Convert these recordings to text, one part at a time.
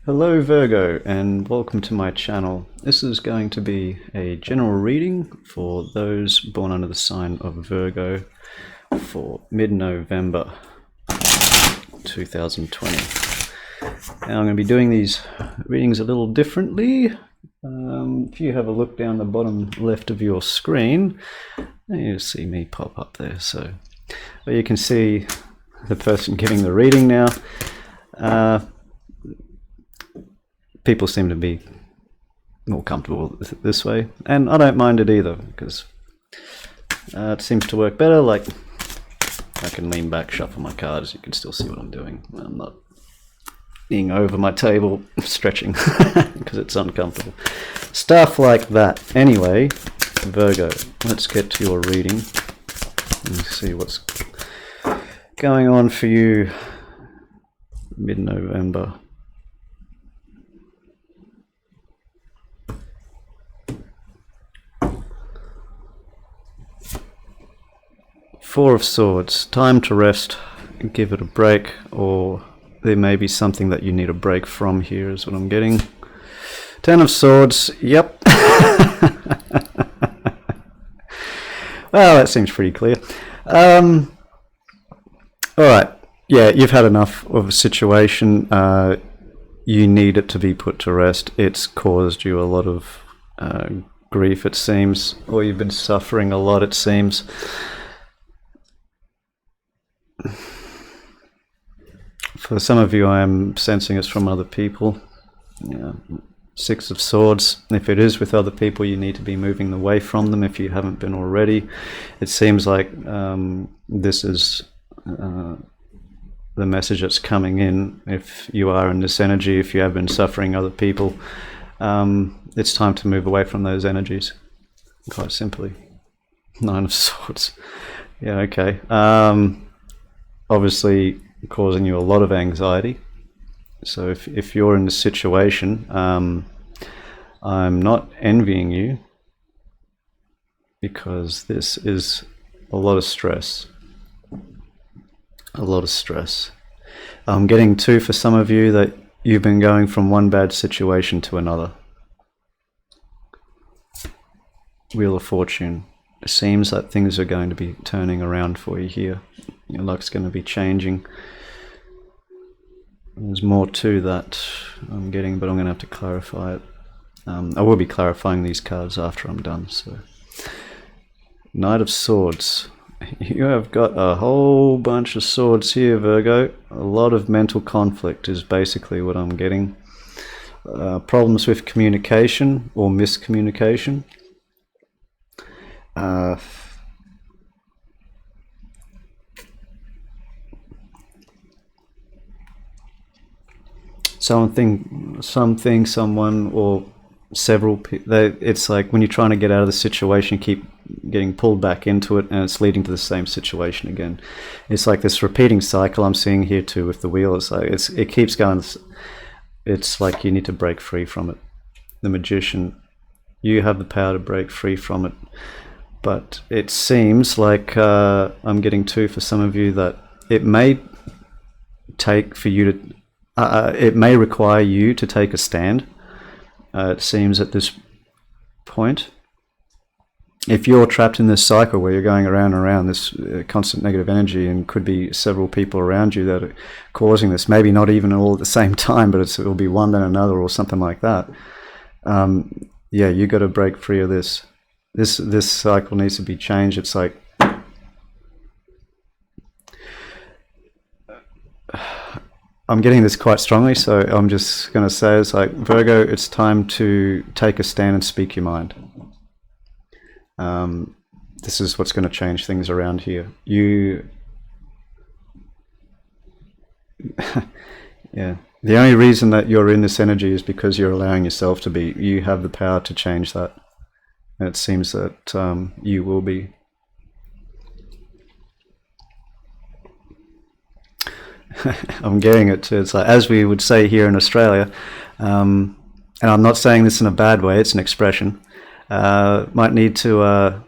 Hello Virgo, and welcome to my channel. This is going to be a general reading for those born under the sign of Virgo for mid-November 2020. Now I'm going to be doing these readings a little differently. If you have a look down the bottom left of your screen, you'll see me pop up there. So you can see the person giving the reading now. People seem to be more comfortable this way, and I don't mind it either, because it seems to work better. Like, I can lean back, shuffle my cards, you can still see what I'm doing. I'm not being over my table, stretching, because it's uncomfortable. Stuff like that. Anyway, Virgo, let's get to your reading and see what's going on for you mid-November. Four of Swords, time to rest, give it a break, or there may be something that you need a break from here is what I'm getting. Ten of Swords, yep. Well, that seems pretty clear. Alright, yeah, you've had enough of a situation. You need it to be put to rest. It's caused you a lot of grief, it seems, or you've been suffering a lot, it seems. For some of you, I am sensing it's from other people. Yeah. Six of Swords. If it is with other people, you need to be moving away from them if you haven't been already. It seems like this is the message that's coming in. If you are in this energy, if you have been suffering other people, it's time to move away from those energies, quite simply. Nine of Swords. Yeah, okay. Obviously causing you a lot of anxiety. So if you're in this situation, I'm not envying you, because this is a lot of stress. A lot of stress. I'm getting too, for some of you, that you've been going from one bad situation to another. Wheel of Fortune. It seems that things are going to be turning around for you here. Your luck's going to be changing. There's more to that I'm getting, but I'm going to have to clarify it. I will be clarifying these cards after I'm done. So, Knight of Swords. You have got a whole bunch of swords here, Virgo. A lot of mental conflict is basically what I'm getting. Problems with communication or miscommunication. Something, someone, or several people. It's like when you're trying to get out of the situation, you keep getting pulled back into it, and it's leading to the same situation again. It's like this repeating cycle I'm seeing here too with the wheel. It's like it keeps going. It's like you need to break free from it. The Magician, you have the power to break free from it. But it seems like I'm getting too, for some of you, that it may take for you to. It may require you to take a stand. It seems at this point, if you're trapped in this cycle where you're going around and around this constant negative energy, and could be several people around you that are causing this, maybe not even all at the same time, but it'll be one then another or something like that. Yeah, you got to break free of this. This cycle needs to be changed. It's like I'm getting this quite strongly, so I'm just going to say, it's like, Virgo, it's time to take a stand and speak your mind. This is what's going to change things around here. Yeah. The only reason that you're in this energy is because you're allowing yourself to be. You have the power to change that. And it seems that you will be. I'm getting it too. It's like, as we would say here in Australia, and I'm not saying this in a bad way, it's an expression, might need to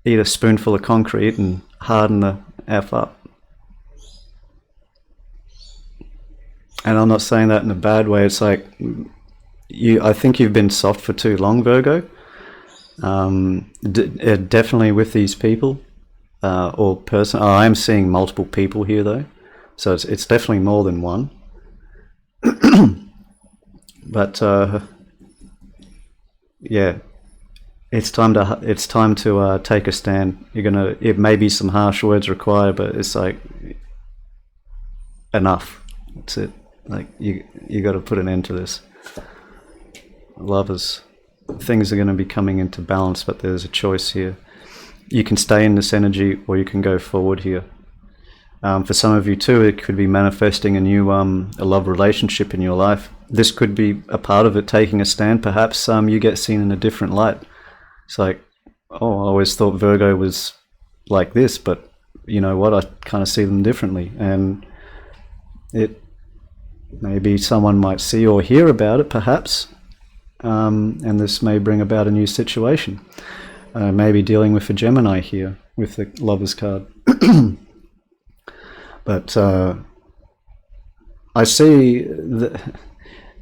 eat a spoonful of concrete and harden the F up. And I'm not saying that in a bad way. It's like I think you've been soft for too long, Virgo. Definitely with these people or person. Oh, I am seeing multiple people here though, so it's definitely more than one. But yeah, it's time to take a stand. It may be some harsh words required, but it's like enough. That's it. Like you got to put an end to this. Lovers, things are going to be coming into balance, but there's a choice here. You can stay in this energy, or you can go forward here. For some of you too, it could be manifesting a new a love relationship in your life. This could be a part of it, taking a stand. Perhaps you get seen in a different light. It's like, oh, I always thought Virgo was like this, but you know what? I kind of see them differently, and it maybe someone might see or hear about it, perhaps, and this may bring about a new situation. Maybe dealing with a Gemini here with the Lovers card. But I see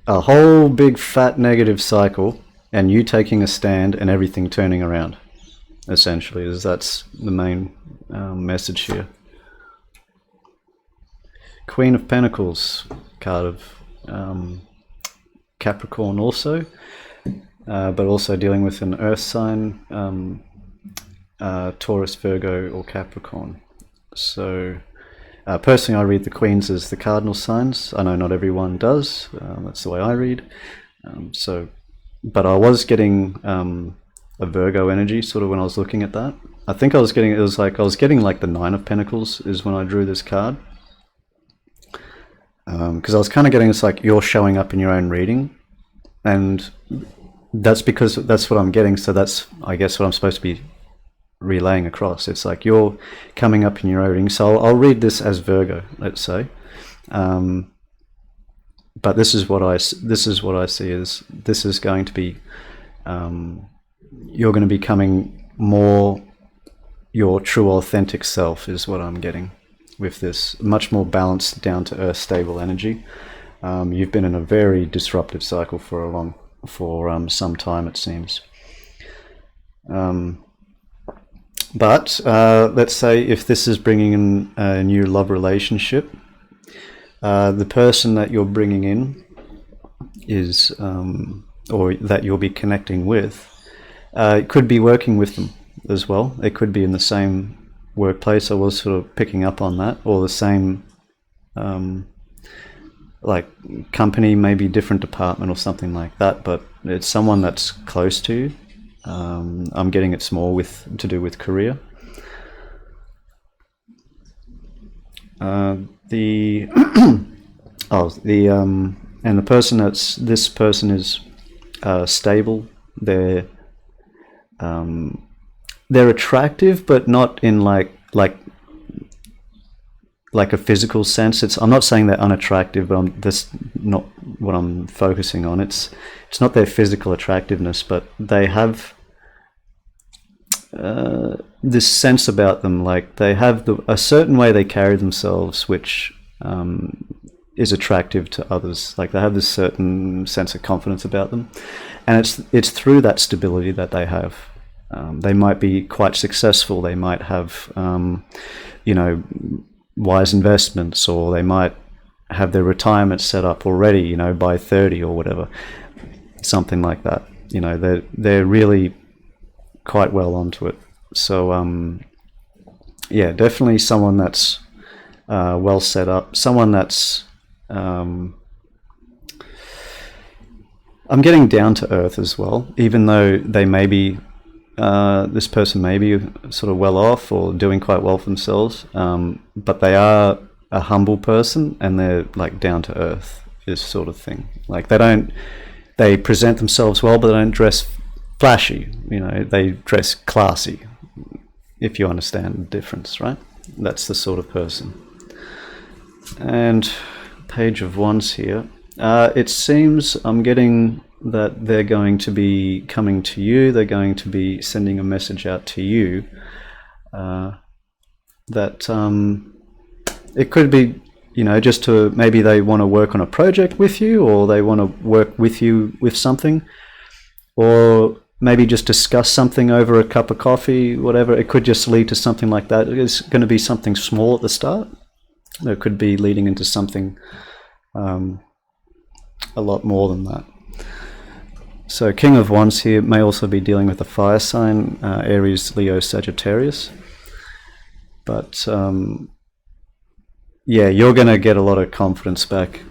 a whole big fat negative cycle, and you taking a stand and everything turning around, essentially. That's the main message here. Queen of Pentacles, card of Capricorn also, but also dealing with an earth sign, Taurus, Virgo, or Capricorn. So personally, I read the Queens as the cardinal signs. I know not everyone does. That's the way I read. But I was getting a Virgo energy sort of when I was looking at that. I think I was getting like the Nine of Pentacles is when I drew this card. Because I was kind of getting this like you're showing up in your own reading, and that's because that's what I'm getting. So that's, I guess, what I'm supposed to be relaying across. It's like you're coming up in your own reading. So I'll read this as Virgo, let's say. But this is what I see is this is going to be you're going to be becoming more your true authentic self is what I'm getting with this. Much more balanced, down to earth, stable energy. You've been in a very disruptive cycle for some time, it seems. But let's say if this is bringing in a new love relationship, the person that you're bringing in is, or that you'll be connecting with, it could be working with them as well. It could be in the same workplace. I was sort of picking up on that, or the same like company, maybe different department or something like that, but it's someone that's close to you. I'm getting it's more to do with career. And the person this person is stable. They're attractive, but not in like a physical sense. I'm not saying they're unattractive, but that's not what I'm focusing on. It's not their physical attractiveness, but they have this sense about them, like they have a certain way they carry themselves, which is attractive to others. Like they have this certain sense of confidence about them, and it's through that stability that they have. They might be quite successful. They might have, wise investments, or they might have their retirement set up already, by 30 or whatever, something like that. They're really quite well onto it. So yeah, definitely someone that's well set up, someone that's I'm getting down to earth as well, even though they may be this person may be sort of well off or doing quite well for themselves, but they are a humble person, and they're like down to earth, this sort of thing. Like they present themselves well, but they don't dress flashy. They dress classy, if you understand the difference, right? That's the sort of person. And Page of Wands here. It seems I'm getting that they're going to be coming to you. They're going to be sending a message out to you that it could be you know, just to, maybe they want to work on a project with you, or they want to work with you with something, or maybe just discuss something over a cup of coffee, whatever. It could just lead to something like that. It's going to be something small at the start. It could be leading into something a lot more than that. So King of Wands here may also be dealing with a fire sign, Aries, Leo, Sagittarius. But yeah, you're going to get a lot of confidence back.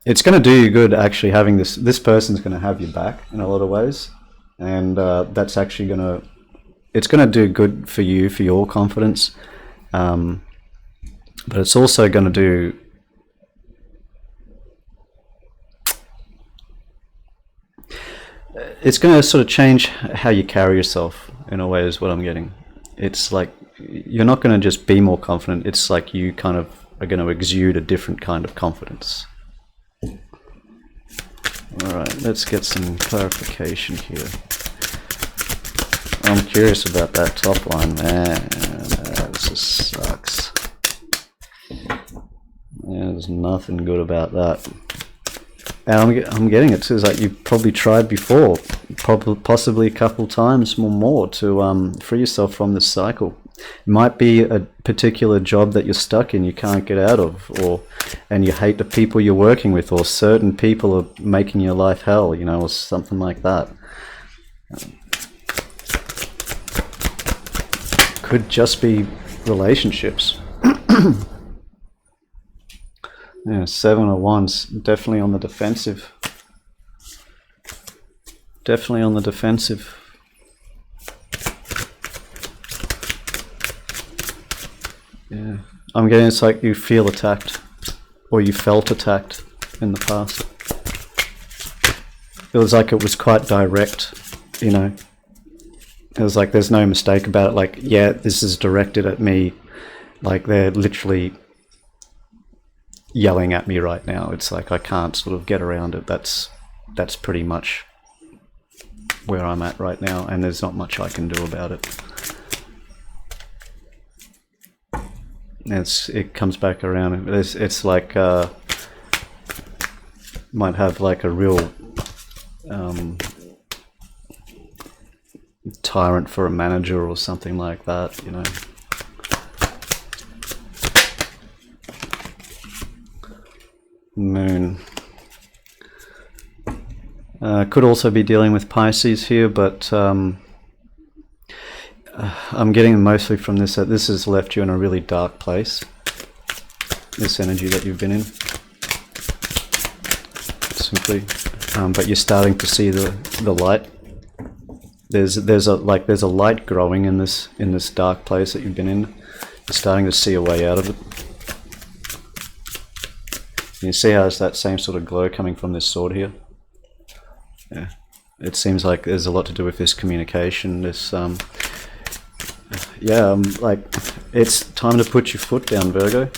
It's going to do you good, actually, having this person's going to have you back in a lot of ways. And that's actually going to, it's going to do good for you, for your confidence. But it's also going to do, it's going to sort of change how you carry yourself, in a way, is what I'm getting. It's like, you're not going to just be more confident. It's like you kind of are going to exude a different kind of confidence. Alright, let's get some clarification here. I'm curious about that top line, man. This just sucks. Yeah, there's nothing good about that. And I'm getting it too. It's like you've probably tried before, possibly a couple times more to free yourself from this cycle. It might be a particular job that you're stuck in, you can't get out of, and you hate the people you're working with, or certain people are making your life hell, you know, or something like that. Could just be relationships. Yeah, 7 of Wands, definitely on the defensive. Definitely on the defensive. Yeah, I'm getting, it's like you feel attacked, or you felt attacked in the past. It was like it was quite direct, you know. It was like there's no mistake about it, like, yeah, this is directed at me, like they're literally yelling at me right now. It's like I can't sort of get around it. That's pretty much where I'm at right now, and there's not much I can do about it. It comes back around. It's like might have like a real tyrant for a manager or something like that, you know. Moon. Could also be dealing with Pisces here, but I'm getting mostly from this that this has left you in a really dark place, this energy that you've been in, simply. But you're starting to see the light. There's a light growing in this dark place that you've been in. You're starting to see a way out of it. You see how it's that same sort of glow coming from this sword here? Yeah. It seems like there's a lot to do with this communication, this yeah, like, it's time to put your foot down, Virgo.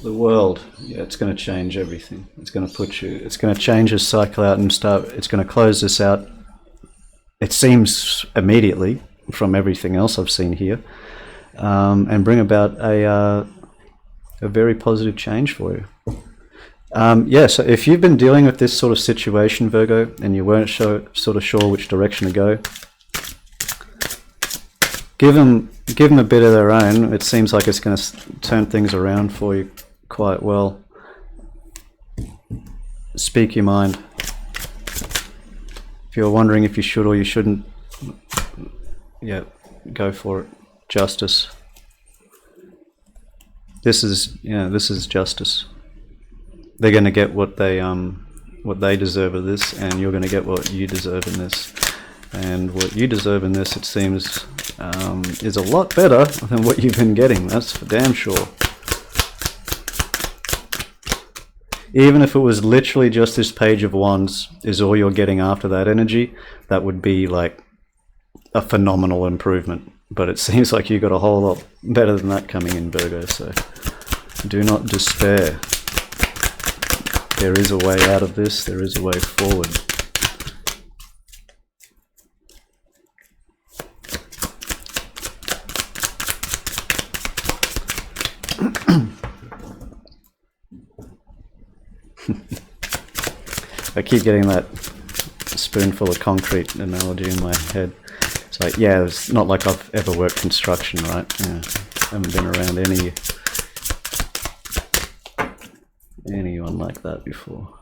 The world, yeah, it's going to change everything. It's going to change this cycle out and it's going to close this out. It seems immediately from everything else I've seen here, and bring about a very positive change for you. Yeah, so if you've been dealing with this sort of situation, Virgo, and you weren't sort of sure which direction to go, give them a bit of their own. It seems like it's going to turn things around for you quite well. Speak your mind. If you're wondering if you should or you shouldn't, yeah, go for it. Justice. This is justice. They're going to get what they deserve of this, and you're going to get what you deserve in this. And what you deserve in this, it seems, is a lot better than what you've been getting. That's for damn sure. Even if it was literally just this Page of Wands is all you're getting after that energy, that would be like a phenomenal improvement. But it seems like you got a whole lot better than that coming in, Virgo. So do not despair. There is a way out of this. There is a way forward. I keep getting that spoonful of concrete analogy in my head. It's like, yeah, it's not like I've ever worked construction, right? Yeah, haven't been around anyone like that before.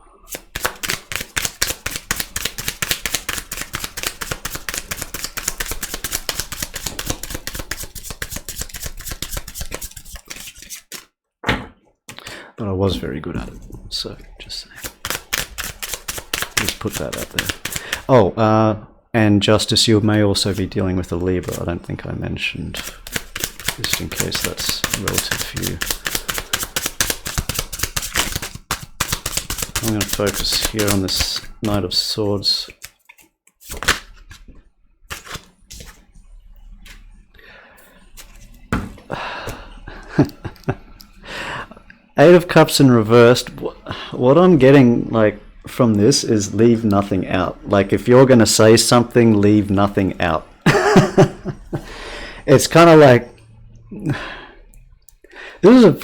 But I was very good at it, so just saying. Just put that out there. Oh, and Justice, you may also be dealing with a Libra. I don't think I mentioned, just in case that's relative for you. I'm going to focus here on this Knight of Swords. Eight of Cups in reversed. What I'm getting like from this is leave nothing out. Like if you're going to say something, leave nothing out. It's kind of like, this is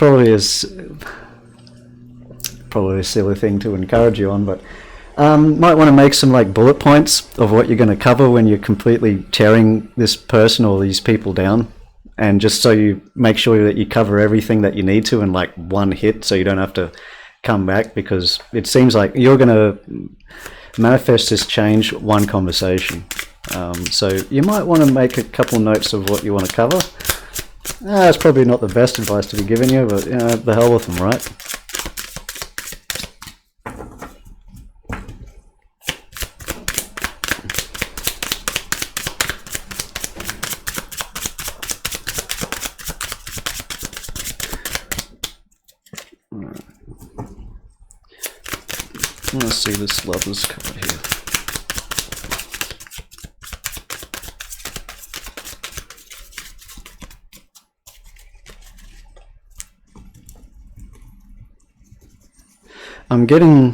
probably a silly thing to encourage you on, but might want to make some like bullet points of what you're going to cover when you're completely tearing this person or these people down. And just so you make sure that you cover everything that you need to in like one hit, so you don't have to come back, because it seems like you're going to manifest this change one conversation. So you might want to make a couple notes of what you want to cover. It's probably not the best advice to be giving you, but the hell with them, right? Let's see this Lovers card here. I'm getting,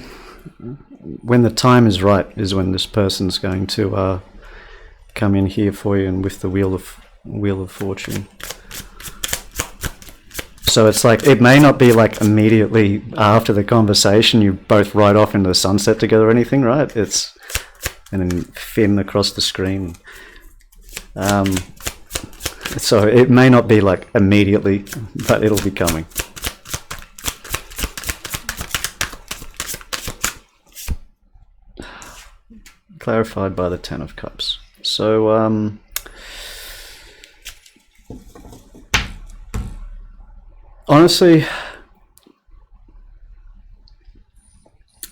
when the time is right is when this person's going to come in here for you, and with the Wheel of Fortune. So it's like, it may not be like immediately after the conversation you both ride off into the sunset together or anything, right? It's, and then fin across the screen. So it may not be like immediately, but it'll be coming. Clarified by the Ten of Cups. So, honestly,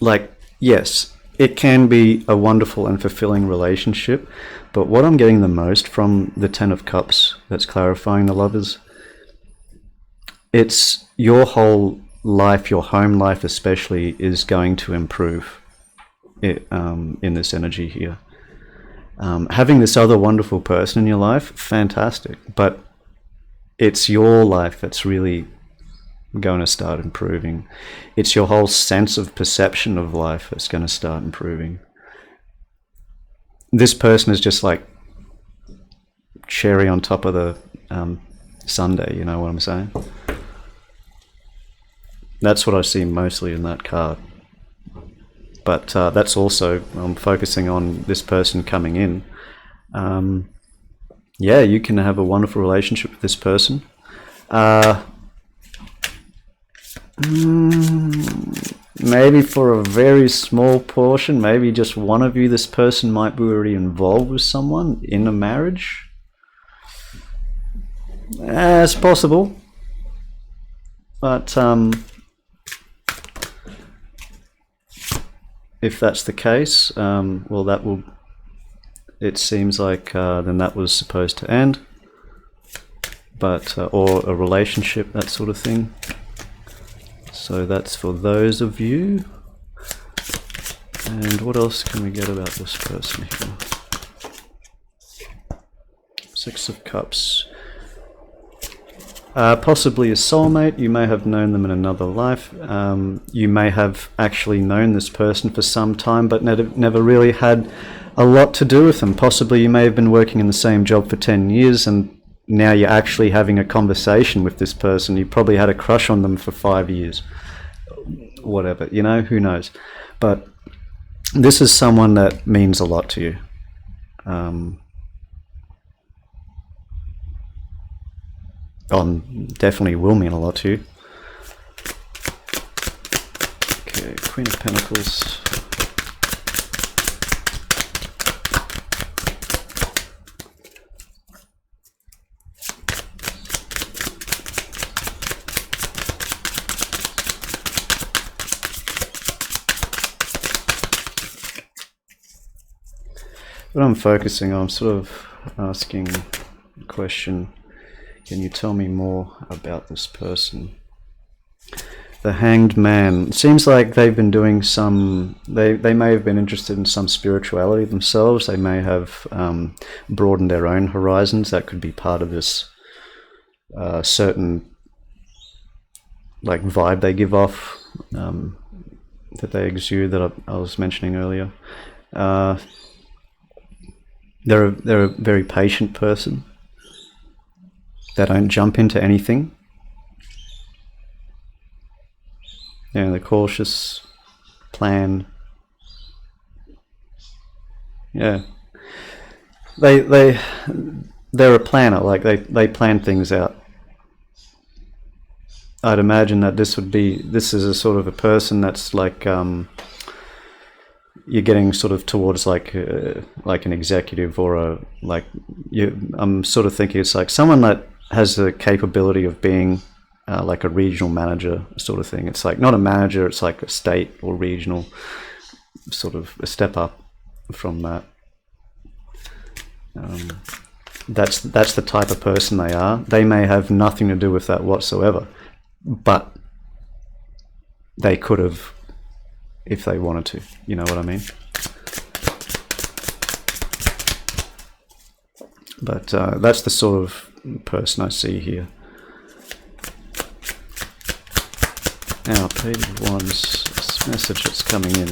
like, yes, it can be a wonderful and fulfilling relationship, but what I'm getting the most from the Ten of Cups that's clarifying the Lovers, it's your whole life, your home life especially, is going to improve in this energy here. Having this other wonderful person in your life, fantastic, but it's your life that's really going to start improving. It's your whole sense of perception of life that's going to start improving. This person is just like cherry on top of the sundae, you know what I'm saying? That's what I see mostly in that card. But that's also, I'm focusing on this person coming in. Yeah, you can have a wonderful relationship with this person. Maybe for a very small portion, maybe just one of you, this person might be already involved with someone in a marriage. It's possible, but if that's the case, well, that will, it seems like then that was supposed to end, but or a relationship, that sort of thing. So that's for those of you. And what else can we get about this person here? Six of Cups. Possibly a soulmate. You may have known them in another life. You may have actually known this person for some time, but never really had a lot to do with them. Possibly you may have been working in the same job for 10 years, and now you're actually having a conversation with this person. You probably had a crush on them for 5 years. whatever, you know, who knows. But this is someone that means a lot to you. Definitely will mean a lot to you. Okay, Queen of Pentacles. What I'm focusing on, I'm sort of asking the question, can you tell me more about this person? The Hanged Man. It seems like they've been doing some, they may have been interested in some spirituality themselves. They may have broadened their own horizons. That could be part of this certain like vibe they give off, that they exude, that I was mentioning earlier. They're a very patient person. They don't jump into anything. Yeah, they're cautious, plan. Yeah, they're a planner. Like they plan things out. I'd imagine that this is a sort of a person that's like you're getting sort of towards like an executive or I'm sort of thinking it's like someone that has the capability of being like a regional manager sort of thing. It's like not a manager, it's like a state or regional, sort of a step up from that. That's the type of person they are. They may have nothing to do with that whatsoever, but they could have if they wanted to, you know what I mean? But that's the sort of person I see here. Now, Page of Wands, this message that's coming in.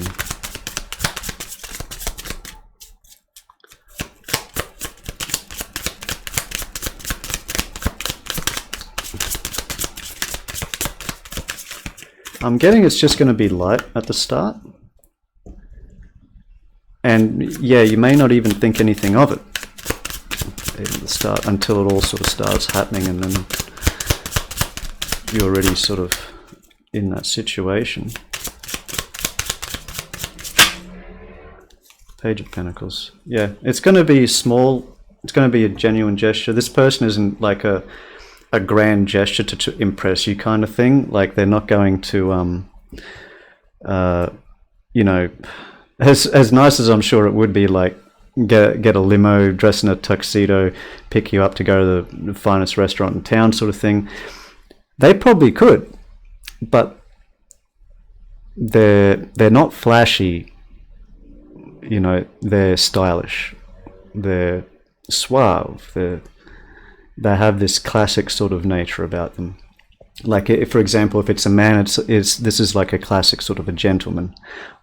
I'm getting it's just going to be light at the start. And yeah, you may not even think anything of it at the start until it all sort of starts happening, and then you're already sort of in that situation. Page of Pentacles. Yeah, it's going to be small. It's going to be a genuine gesture. This person isn't like a grand gesture to impress you kind of thing. Like they're not going to you know, as nice as I'm sure it would be, like get a limo, dress in a tuxedo, pick you up to go to the finest restaurant in town sort of thing. They probably could, but they're not flashy, you know. They're stylish, they're suave, they have this classic sort of nature about them. Like, if, for example, if it's a man, this is like a classic sort of a gentleman,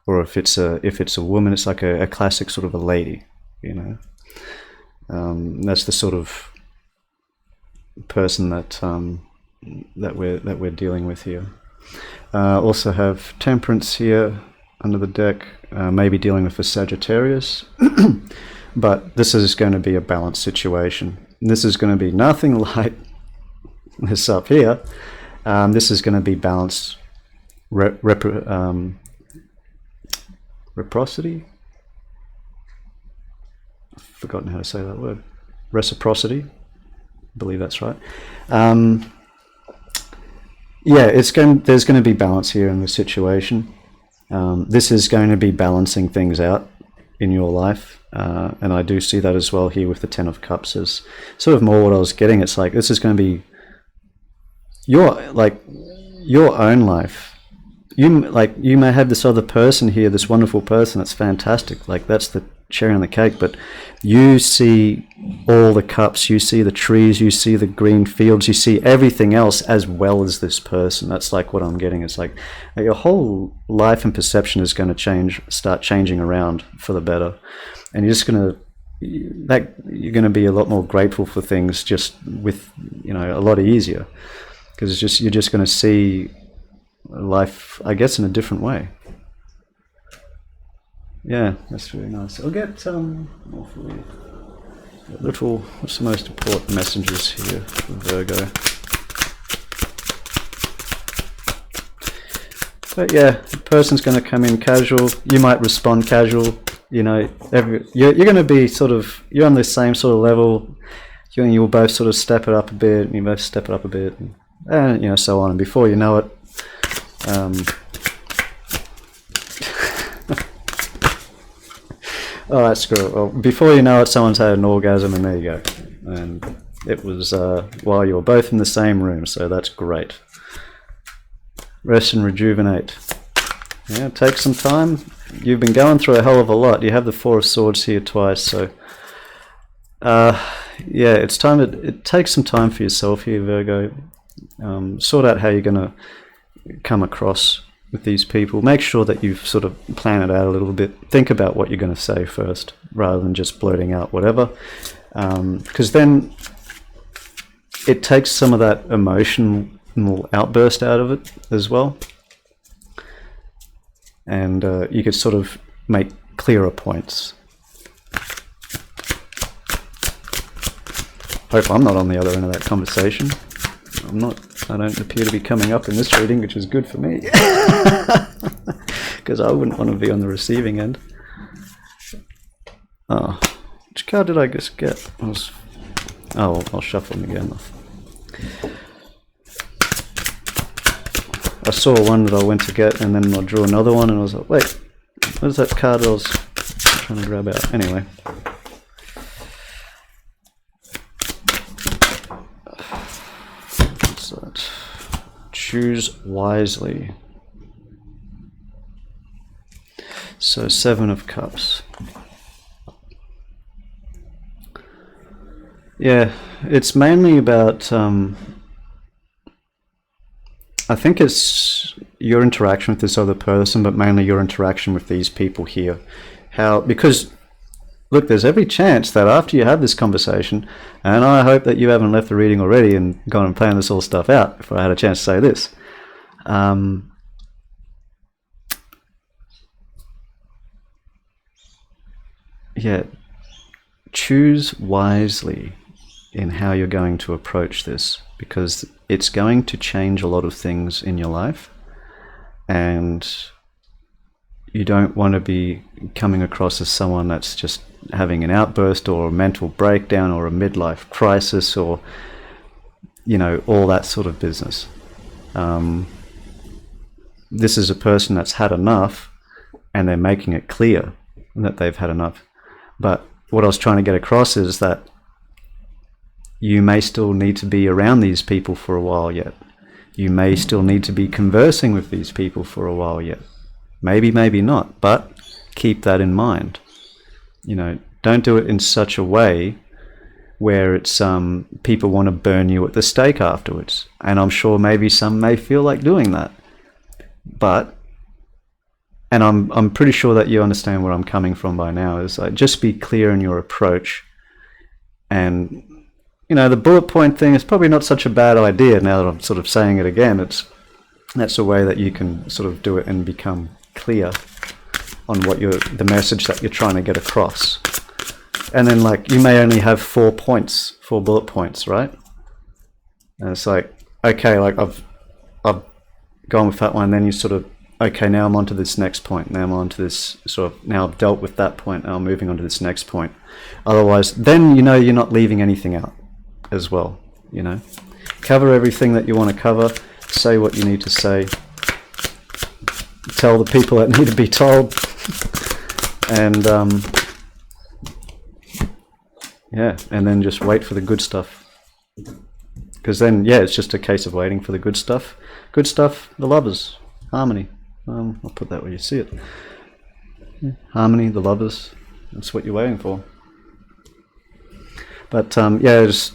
or if it's a woman, it's like a classic sort of a lady, you know. That's the sort of person that we're dealing with here. Also have Temperance here under the deck, maybe dealing with a Sagittarius, but this is going to be a balanced situation. This is going to be nothing like this up here. This is going to be balanced. Reciprocity? I've forgotten how to say that word. Reciprocity. I believe that's right. Yeah, there's going to be balance here in this situation. This is going to be balancing things out in your life. And I do see that as well here with the Ten of Cups as sort of more what I was getting. It's like this is going to be your own life. You may have this other person here, this wonderful person that's fantastic. Like that's the cherry on the cake. But you see all the cups, you see the trees, you see the green fields, you see everything else as well as this person. That's like what I'm getting. It's like your whole life and perception is going to start changing around for the better. And you're going to be a lot more grateful for things, just with, you know, a lot easier, because you're just going to see life, I guess, in a different way. Yeah, that's really nice. I'll get little, what's the most important messages here for Virgo? But yeah, the person's going to come in casual. You might respond casual. You know, you're going to be sort of, you're on the same sort of level. You'll both sort of step it up a bit, and you both step it up a bit, and you know, so on. And before you know it, all right, screw it. Well, before you know it, someone's had an orgasm, and there you go. And it was while you were both in the same room, so that's great. Rest and rejuvenate. Yeah, take some time. You've been going through a hell of a lot. You have the Four of Swords here twice, so yeah, it's time to take some time for yourself here, Virgo. Sort out how you're going to come across with these people. Make sure that you've sort of planned it out a little bit. Think about what you're going to say first, rather than just blurting out whatever, because then it takes some of that emotional outburst out of it as well, and you could sort of make clearer points. Hope I'm not on the other end of that conversation. I'm not. I don't appear to be coming up in this reading, which is good for me, because I wouldn't want to be on the receiving end. Oh, which card did I just get? Oh, I'll shuffle them again. I saw one that I went to get, and then I drew another one, and I was like, wait, where's that card I was trying to grab out? Anyway. What's that? Choose wisely. So, 7 of Cups. Yeah, it's mainly about... I think it's your interaction with this other person, but mainly your interaction with these people here. Because, look, there's every chance that after you have this conversation, and I hope that you haven't left the reading already and gone and planned this all stuff out, if I had a chance to say this. Yeah, choose wisely in how you're going to approach this, because it's going to change a lot of things in your life, and you don't want to be coming across as someone that's just having an outburst or a mental breakdown or a midlife crisis or, you know, all that sort of business. This is a person that's had enough, and they're making it clear that they've had enough. But what I was trying to get across is that you may still need to be around these people for a while yet. You may still need to be conversing with these people for a while yet. Maybe, maybe not, but keep that in mind. You know, don't do it in such a way where it's people want to burn you at the stake afterwards. And I'm sure maybe some may feel like doing that. But, and I'm pretty sure that you understand where I'm coming from by now, is like, just be clear in your approach. And you know, the bullet point thing is probably not such a bad idea now that I'm sort of saying it again. That's a way that you can sort of do it and become clear on what the message that you're trying to get across. And then, like, you may only have 4 bullet points, right? And it's like, okay, like I've gone with that one, then you sort of, okay, now I'm on to this next point. Now I'm on to this sort of, now I've dealt with that point, now I'm moving on to this next point. Otherwise, then you know you're not leaving anything out as well, you know. Cover everything that you want to cover, say what you need to say, tell the people that need to be told, and yeah, and then just wait for the good stuff. Because then, yeah, it's just a case of waiting for the good stuff. Good stuff, the lovers, harmony. I'll put that where you see it. Yeah. Harmony, the lovers, that's what you're waiting for. But yeah, it's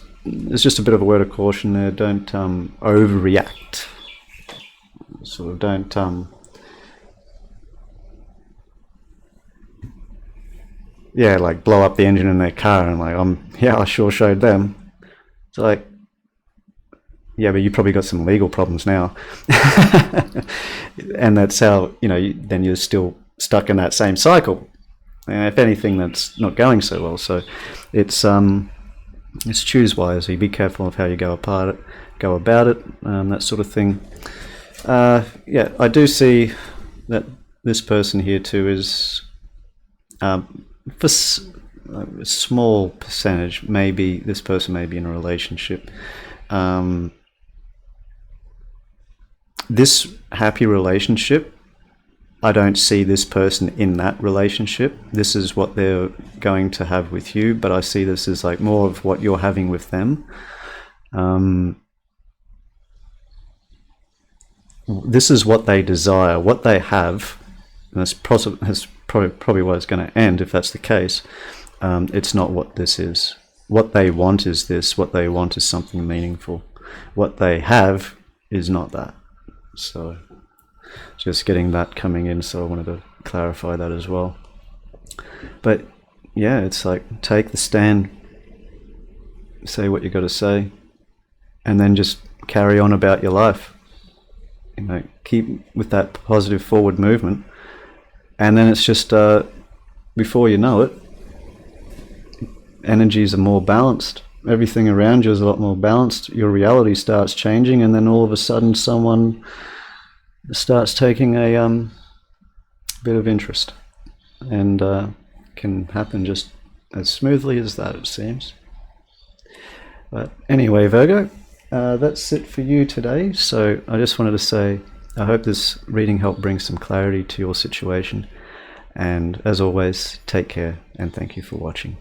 just a bit of a word of caution there. Don't overreact. Sort of don't yeah, like blow up the engine in their car and like I sure showed them. It's like, Yeah, but you probably got some legal problems now. And that's how, then you're still stuck in that same cycle. And if anything, that's not going so well. So it's choose wisely. Be careful of how you go about it, that sort of thing. Yeah, I do see that this person here too is, for a small percentage, maybe this person may be in a relationship. This happy relationship, I don't see this person in that relationship. This is what they're going to have with you, but I see this as like more of what you're having with them. This is what they desire, what they have, and that's probably what it's going to end if that's the case. It's not what this is. What they want is this. What they want is something meaningful. What they have is not that. So just getting that coming in, so I wanted to clarify that as well. But yeah, it's like, take the stand, say what you got to say, and then just carry on about your life. Keep with that positive forward movement, and then it's just before you know it, energies are more balanced. Everything around you is a lot more balanced. Your reality starts changing, and then all of a sudden someone starts taking a bit of interest, and can happen just as smoothly as that, it seems. But anyway, Virgo, that's it for you today. So I just wanted to say, I hope this reading helped bring some clarity to your situation, and as always, take care and thank you for watching.